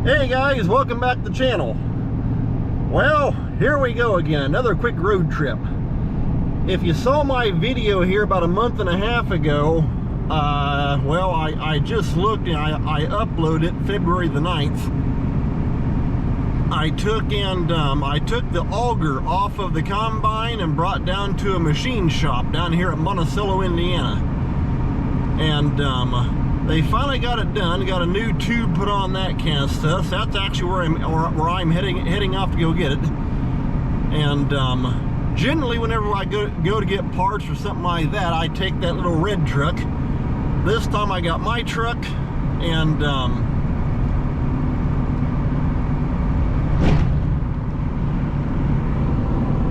Hey guys, welcome back to the channel. Well, here we go again, another quick road trip. If you saw my video here about a month and a half ago, I just looked and I uploaded it February the 9th. I took the auger off of the combine and brought down to a machine shop down here at Monticello, Indiana. And they finally got it done, got a new tube put on, that kind of stuff. So that's actually where I'm heading off to go get it. And generally whenever I go to get parts or something like that, I take that little red truck. This time I got my truck, and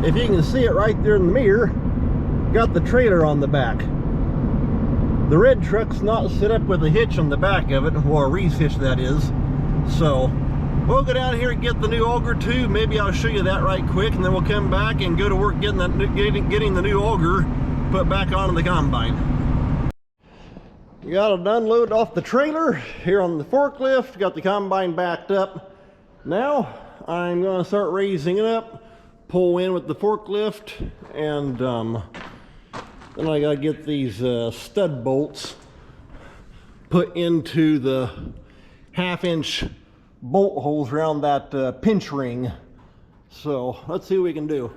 if you can see it right there in the mirror, got the trailer on the back. The red truck's not set up with a hitch on the back of it, or a reese hitch that is. So we'll go down here and get the new auger too. Maybe I'll show you that right quick, and then we'll come back and go to work getting the new auger put back onto the combine. We got it unloaded off the trailer here on the forklift. Got the combine backed up. Now I'm going to start raising it up, pull in with the forklift, and then I gotta get these stud bolts put into the 1/2-inch bolt holes around that pinch ring. So let's see what we can do.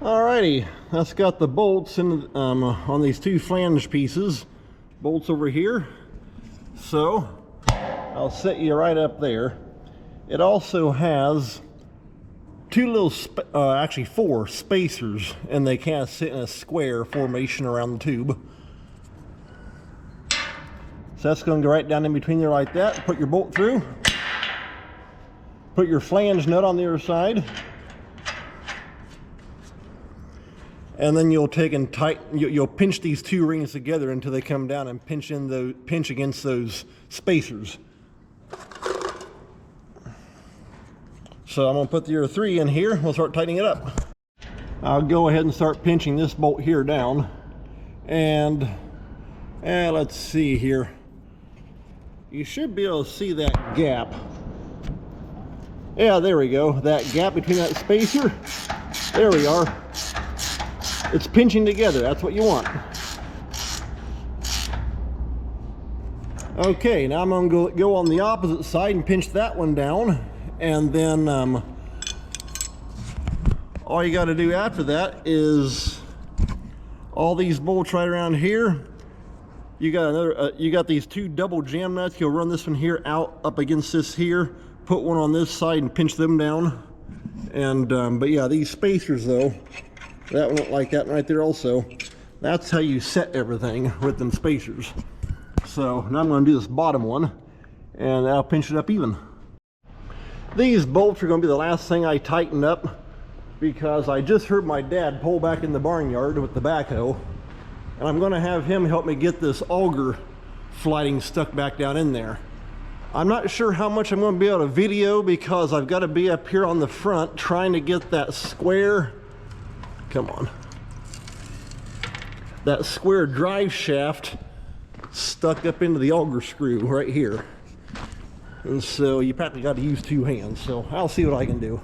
Alrighty, that's got the bolts in on these two flange pieces, bolts over here. So I'll set you right up there. It also has two little, actually 4 spacers, and they kind of sit in a square formation around the tube. So that's going to go right down in between there like that. Put your bolt through. Put your flange nut on the other side. And then you'll take and tighten, you'll pinch these 2 rings together until they come down and pinch against those spacers. So I'm going to put the other 3 in here. We'll start tightening it up. I'll go ahead and start pinching this bolt here down. And let's see here. You should be able to see that gap. Yeah, there we go. That gap between that spacer. There we are. It's pinching together. That's what you want. Okay, now I'm going to go on the opposite side and pinch that one down. And then all you got to do after that is all these bolts right around here. You got these 2 double jam nuts. You'll run this one here out up against this here. Put one on this side and pinch them down. And but yeah, these spacers though. That one like that right there also. That's how you set everything with them spacers. So now I'm going to do this bottom one. and that'll pinch it up even. These bolts are going to be the last thing I tighten up, because I just heard my dad pull back in the barnyard with the backhoe, and I'm going to have him help me get this auger flighting stuck back down in there. I'm not sure how much I'm going to be able to video, because I've got to be up here on the front trying to get that square, come on, that square drive shaft stuck up into the auger screw right here. And so you practically got to use two hands, so I'll see what I can do.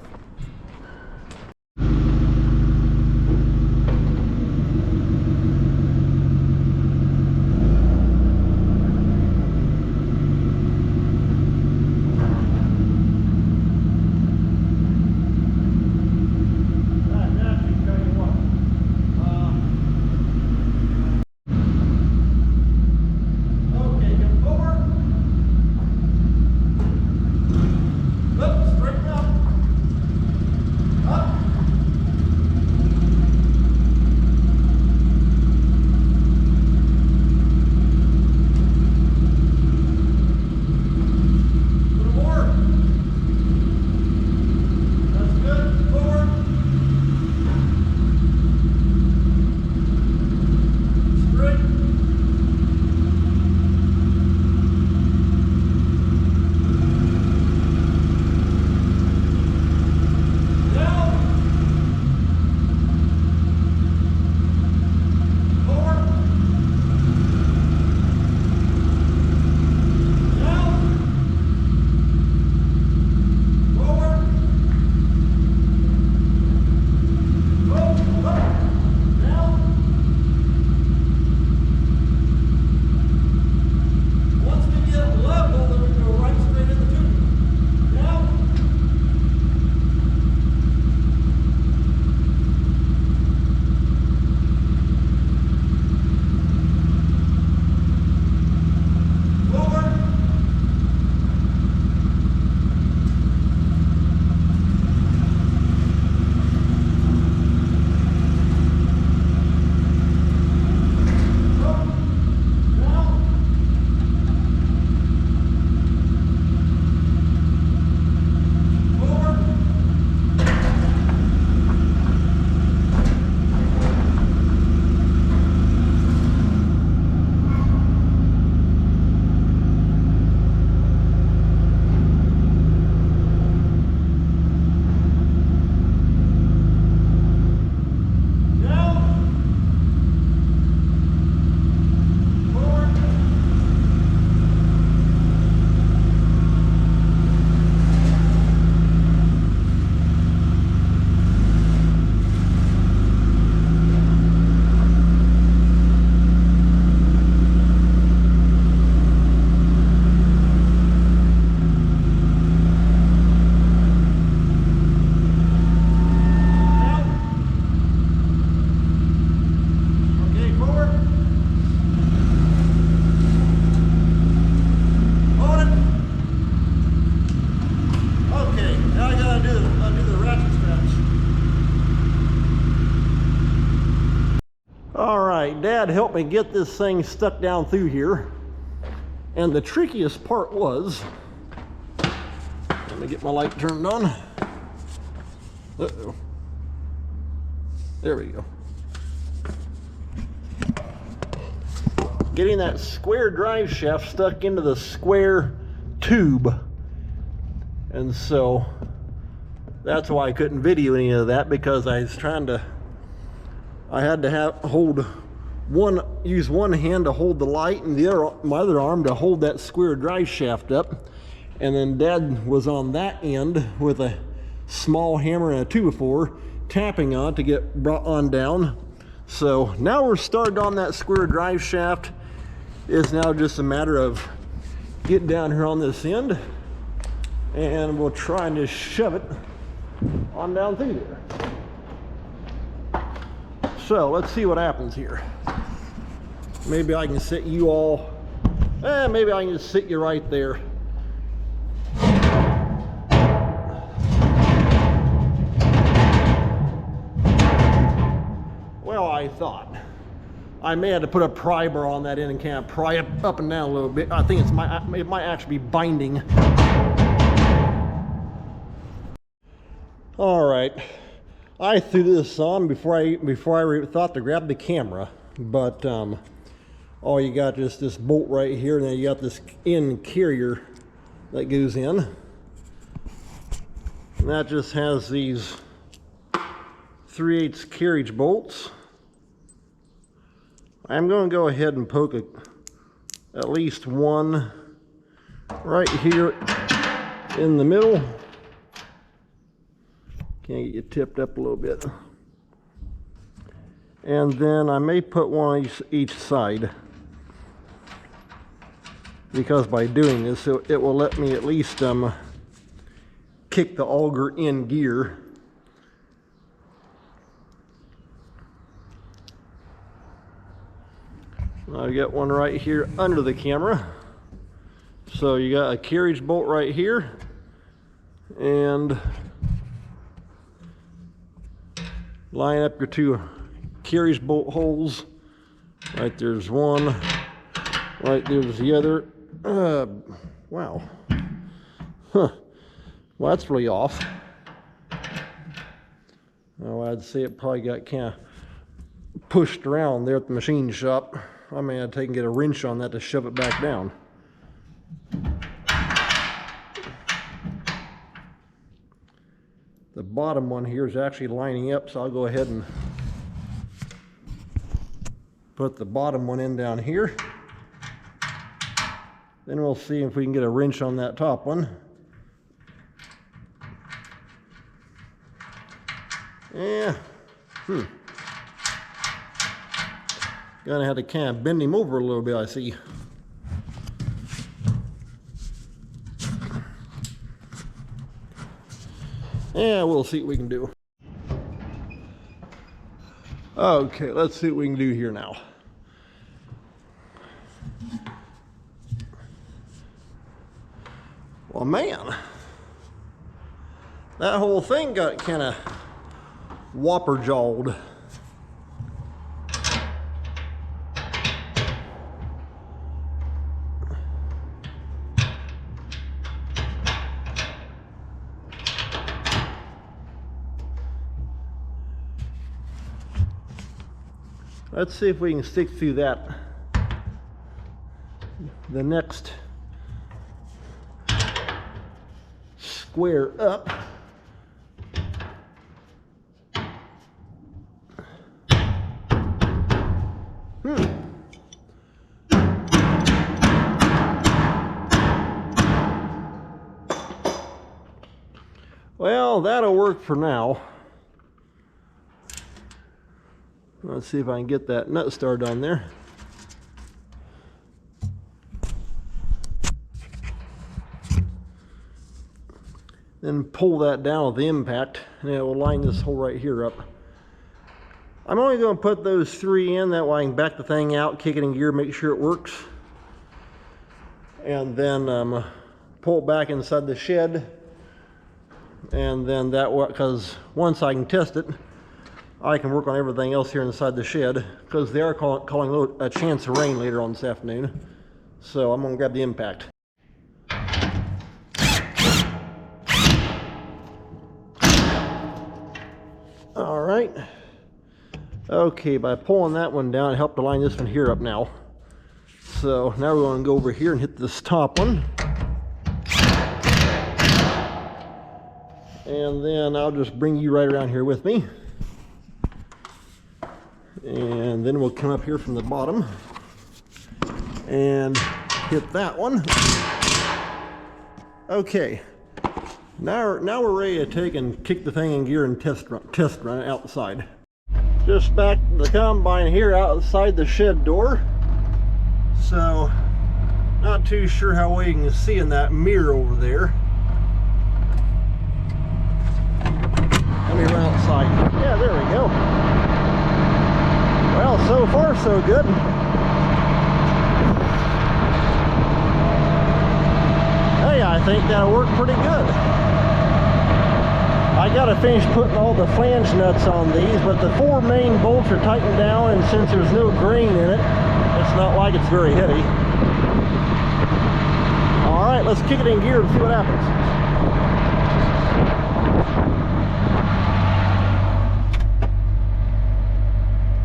Dad helped me get this thing stuck down through here, and the trickiest part was, let me get my light turned on. Uh-oh. There we go. Getting that square drive shaft stuck into the square tube, and so that's why I couldn't video any of that, because I was trying to, I had to use one hand to hold the light, and my other arm to hold that square drive shaft up. And then Dad was on that end with a small hammer and a 2x4 tapping on to get brought on down. So now we're started on that square drive shaft. It's now just a matter of getting down here on this end, and we'll try and just shove it on down through there. So let's see what happens here. Maybe I can sit you all, maybe I can just sit you right there. Well, I thought. I may have to put a pry bar on that end and kind of pry it up and down a little bit. I think it might actually be binding. All right, I threw this on before I thought to grab the camera, but all you got is this bolt right here, and then you got this end carrier that goes in, and that just has these 3/8 carriage bolts. I'm going to go ahead and poke at least one right here in the middle. Can I get you tipped up a little bit? And then I may put one on each side, because by doing this it will let me at least kick the auger in gear. I got one right here under the camera. So you got a carriage bolt right here, and line up your two carriage bolt holes. Right there's one, right there's the other. Wow. Huh. Well, that's really off. Oh, I'd say it probably got kind of pushed around there at the machine shop. I may have to take and get a wrench on that to shove it back down. The bottom one here is actually lining up, so I'll go ahead and put the bottom one in down here. Then we'll see if we can get a wrench on that top one. Yeah. Gonna have to kind of bend him over a little bit, I see. Yeah, we'll see what we can do. Okay, let's see what we can do here now. Well, man, that whole thing got kind of whopper-jawed. Let's see if we can stick through that. The next square up. Well, that'll work for now. Let's see if I can get that nut started on there. Then pull that down with the impact, and it will line this hole right here up. I'm only going to put those 3 in, that way I can back the thing out, kick it in gear, make sure it works. And then pull it back inside the shed. And then that way, because once I can test it, I can work on everything else here inside the shed, because they are calling a chance of rain later on this afternoon. So I'm going to grab the impact. All right. Okay, by pulling that one down, it helped to line this one here up now. So now we're going to go over here and hit this top one. And then I'll just bring you right around here with me. And then we'll come up here from the bottom and hit that one. Okay, now we're ready to take and kick the thing in gear and test run it outside. Just back the combine here outside the shed door. So, not too sure how well you can see in that mirror over there. Let me run outside. Yeah, there we go. Well, so far so good. Hey, I think that'll work pretty good. I gotta finish putting all the flange nuts on these, but the 4 main bolts are tightened down, and since there's no grain in it, it's not like it's very heavy. Alright, let's kick it in gear and see what happens.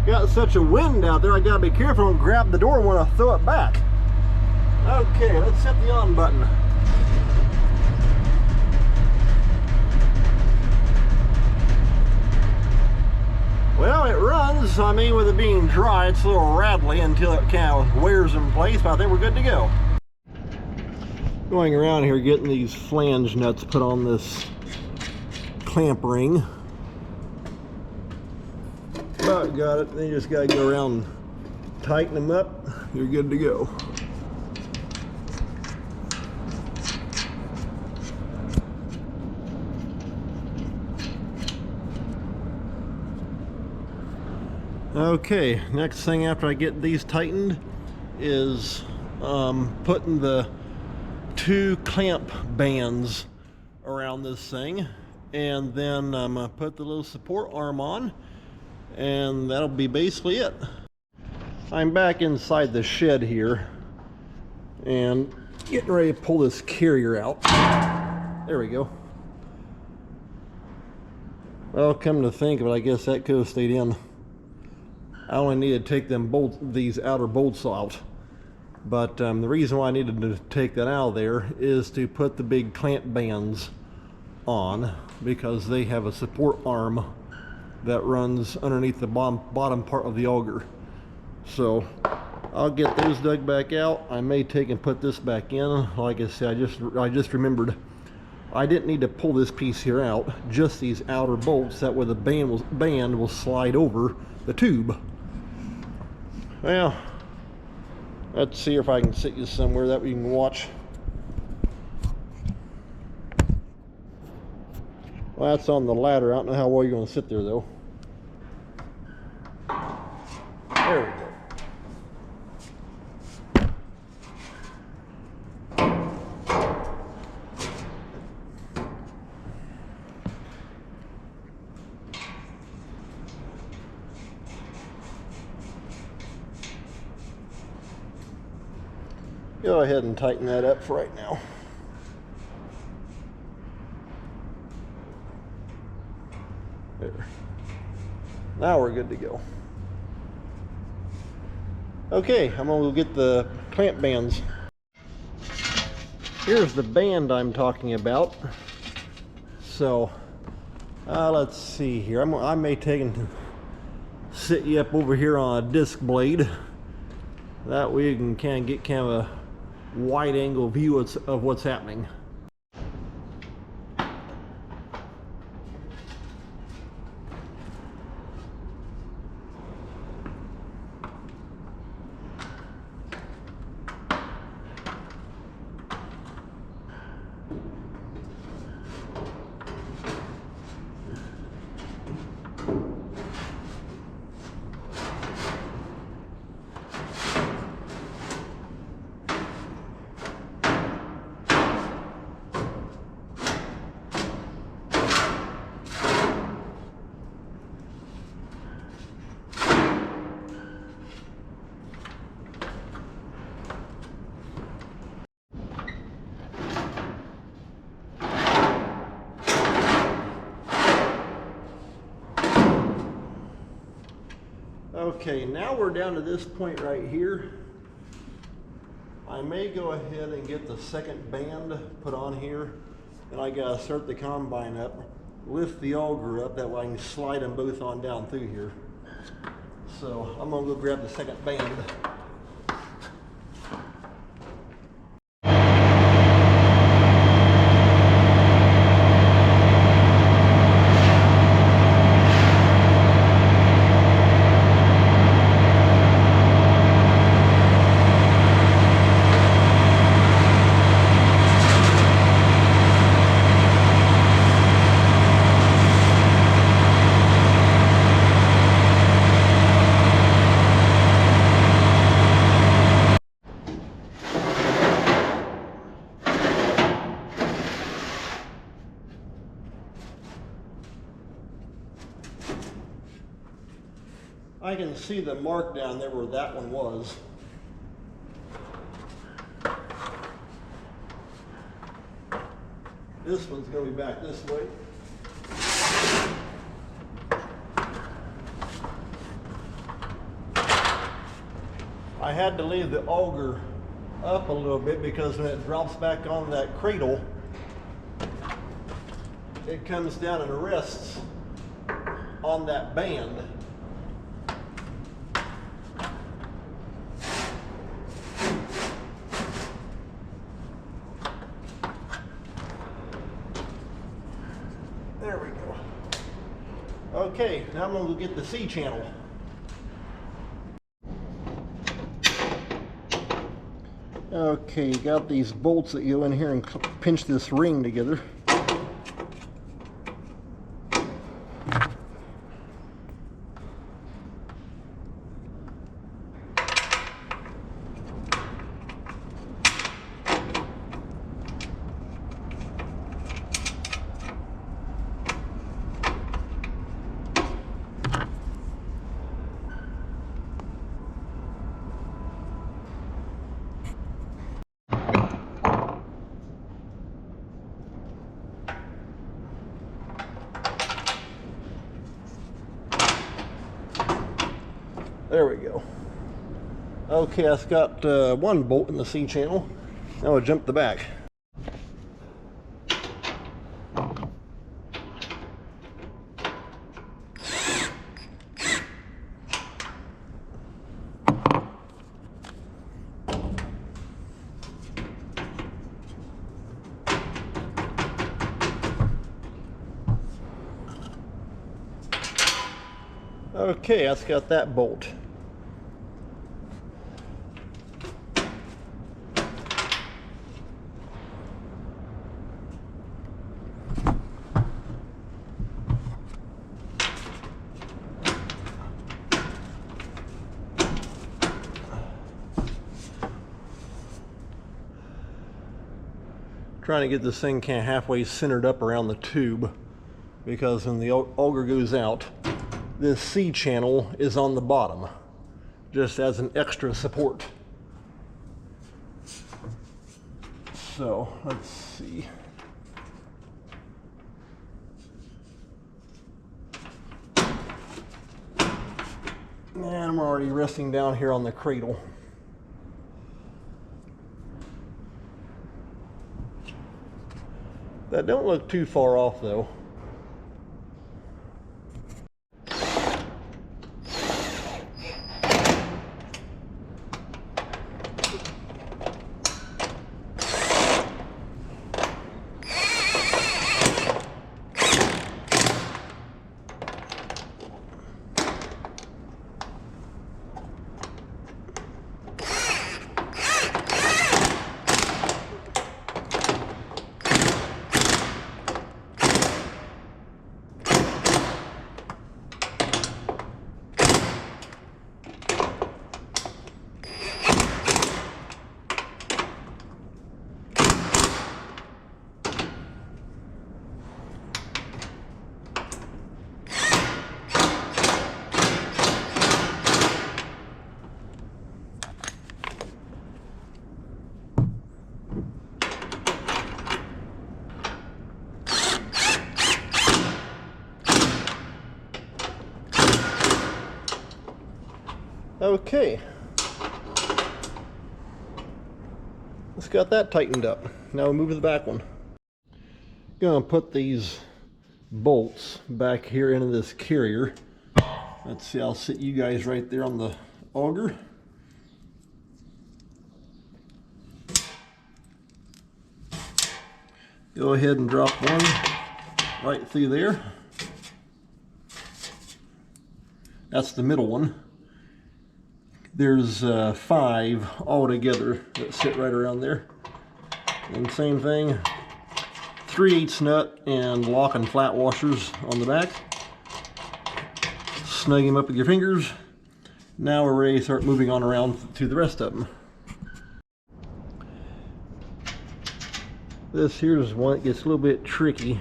Got such a wind out there, I gotta be careful and grab the door when I throw it back. Okay, let's hit the on button. Well, it runs. I mean, with it being dry, it's a little rattly until it kind of wears in place, but I think we're good to go. Going around here getting these flange nuts put on this clamp ring. About got it. Then you just got to go around and tighten them up. You're good to go. Okay, next thing after I get these tightened is putting the 2 clamp bands around this thing, and then I'm gonna put the little support arm on, and that'll be basically it. I'm back inside the shed here and getting ready to pull this carrier out. There we go. Well, come to think of it, I guess that could have stayed in. I only need to take these outer bolts out. But the reason why I needed to take that out of there is to put the big clamp bands on, because they have a support arm that runs underneath the bottom part of the auger. So I'll get those dug back out. I may take and put this back in. Like I said, I just remembered I didn't need to pull this piece here out, just these outer bolts, that way the band will slide over the tube. Well, let's see if I can sit you somewhere that we can watch. Well, that's on the ladder. I don't know how well you're going to sit there, though. There we go. Go ahead and tighten that up for right now. There. Now we're good to go. Okay, I'm gonna go get the clamp bands. Here's the band I'm talking about. So, let's see here. I may take and sit you up over here on a disc blade. That way you can kind of get kind of a wide angle view of what's happening. Okay, now we're down to this point right here. I may go ahead and get the second band put on here, and I gotta start the combine up, lift the auger up, that way I can slide them both on down through here. So I'm gonna go grab the second band. I can see the mark down there where that one was. This one's going to be back this way. I had to leave the auger up a little bit because when it drops back on that cradle, it comes down and rests on that band. There we go. Okay, now I'm going to go get the C channel. Okay, you got these bolts that go in here and pinch this ring together. There we go. Okay, I've got one bolt in the C channel. Now I'll jump the back. Okay, I've got that bolt. Trying to get this thing kind of halfway centered up around the tube, because when the auger goes out, this C channel is on the bottom, just as an extra support. So let's see. And I'm already resting down here on the cradle. That don't look too far off though. Okay, let's got that tightened up. Now we'll move to the back one. Gonna put these bolts back here into this carrier. Let's see, I'll sit you guys right there on the auger. Go ahead and drop one right through there. That's the middle one. There's 5 altogether that sit right around there. And same thing, 3/8 nut and lock and flat washers on the back. Snug them up with your fingers. Now we're ready to start moving on around to the rest of them. This here's one that gets a little bit tricky.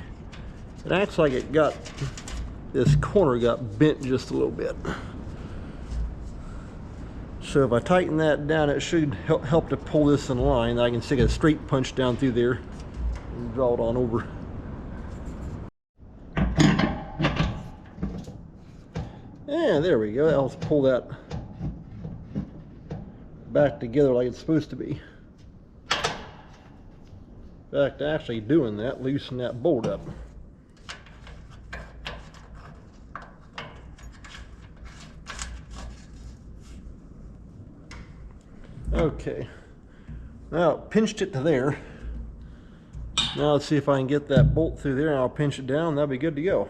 It acts like it got, this corner got bent just a little bit. So if I tighten that down, it should help to pull this in line. I can stick a straight punch down through there and draw it on over. Yeah, there we go. That helps pull that back together like it's supposed to be. In fact, actually doing that, loosen that bolt up. Okay, now pinched it to there. Now let's see if I can get that bolt through there, and I'll pinch it down. That'll be good to go.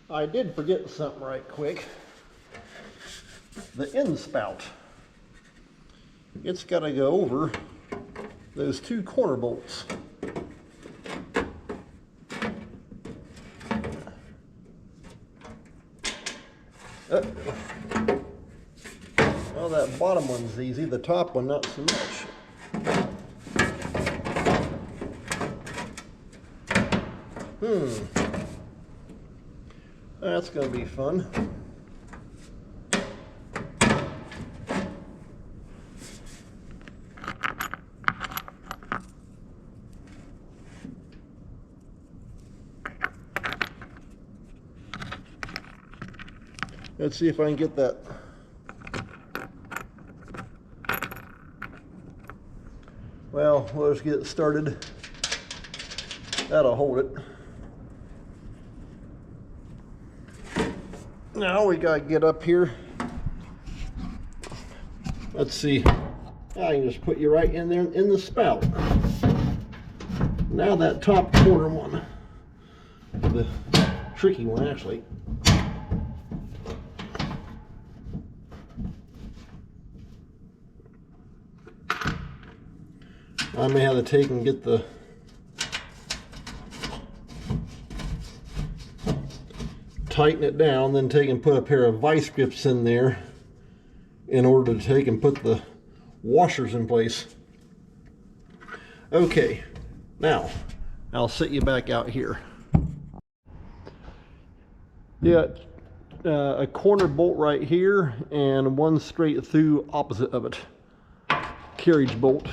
I did forget something right quick. The end spout. It's got to go over those two corner bolts. Well, that bottom one's easy, the top one not so much. That's going to be fun. Let's see if I can get that. Well, let's get it started. That'll hold it. Now we gotta get up here. Let's see. I can just put you right in there in the spout. Now that top corner one, the tricky one actually. I may have to take and get the tighten it down, then take and put a pair of vice grips in there in order to take and put the washers in place. Okay, now I'll set you back out here. Yeah, a corner bolt right here and one straight through opposite of it. Carriage bolt.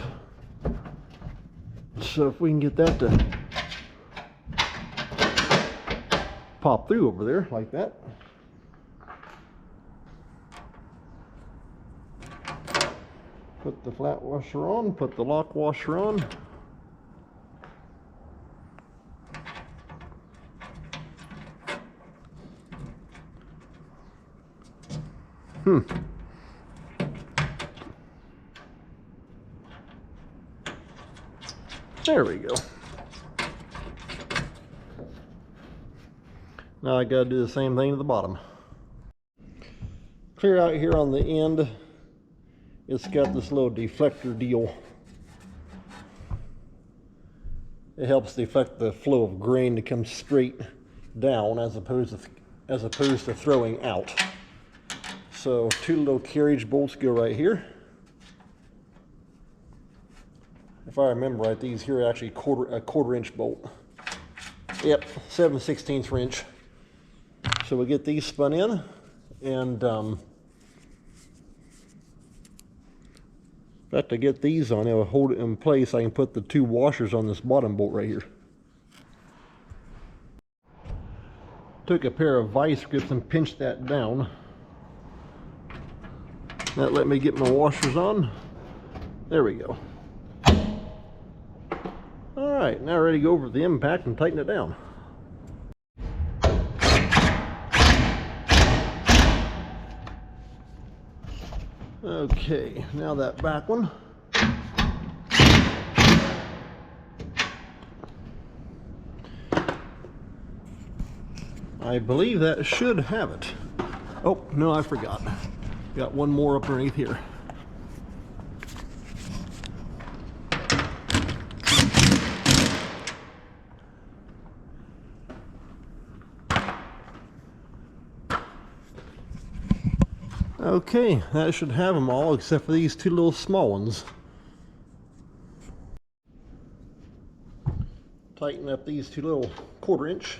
So if we can get that to pop through over there like that. Put the flat washer on, put the lock washer on. There we go. Now I gotta do the same thing to the bottom. Clear out here on the end, it's got this little deflector deal. It helps deflect the flow of grain to come straight down as opposed to throwing out. So two little carriage bolts go right here. If I remember right, these here are actually a quarter inch bolt. Yep, 7/16 inch. So we'll get these spun in, and if I have to get these on, it'll hold it in place. I can put the two washers on this bottom bolt right here. Took a pair of vice grips and pinched that down. That let me get my washers on. There we go. Alright, now ready to go over the impact and tighten it down. Okay, now that back one. I believe that should have it. Oh, no, I forgot. Got one more up underneath here. Okay, that should have them all except for these two little small ones. Tighten up these two little quarter inch.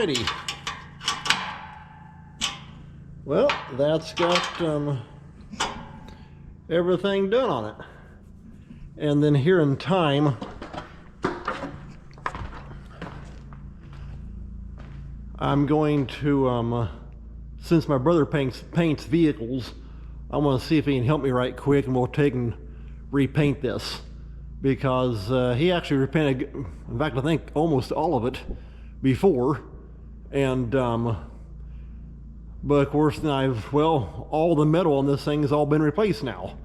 Alrighty. Well, that's got everything done on it. And then here in time, I'm going to, since my brother paints vehicles, I want to see if he can help me right quick, and we'll take and repaint this. Because he actually repainted, in fact, I think almost all of it before. And, but of course, well, all the metal on this thing has all been replaced now.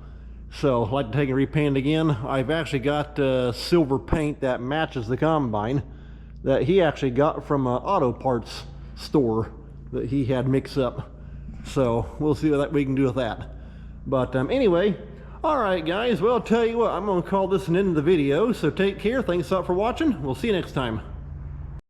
So I'd like to take and repaint it again. I've actually got silver paint that matches the combine that he actually got from an auto parts store that he had mixed up. So we'll see what we can do with that. But anyway, all right, guys. Well, I'll tell you what, I'm going to call this an end of the video. So take care. Thanks a lot for watching. We'll see you next time.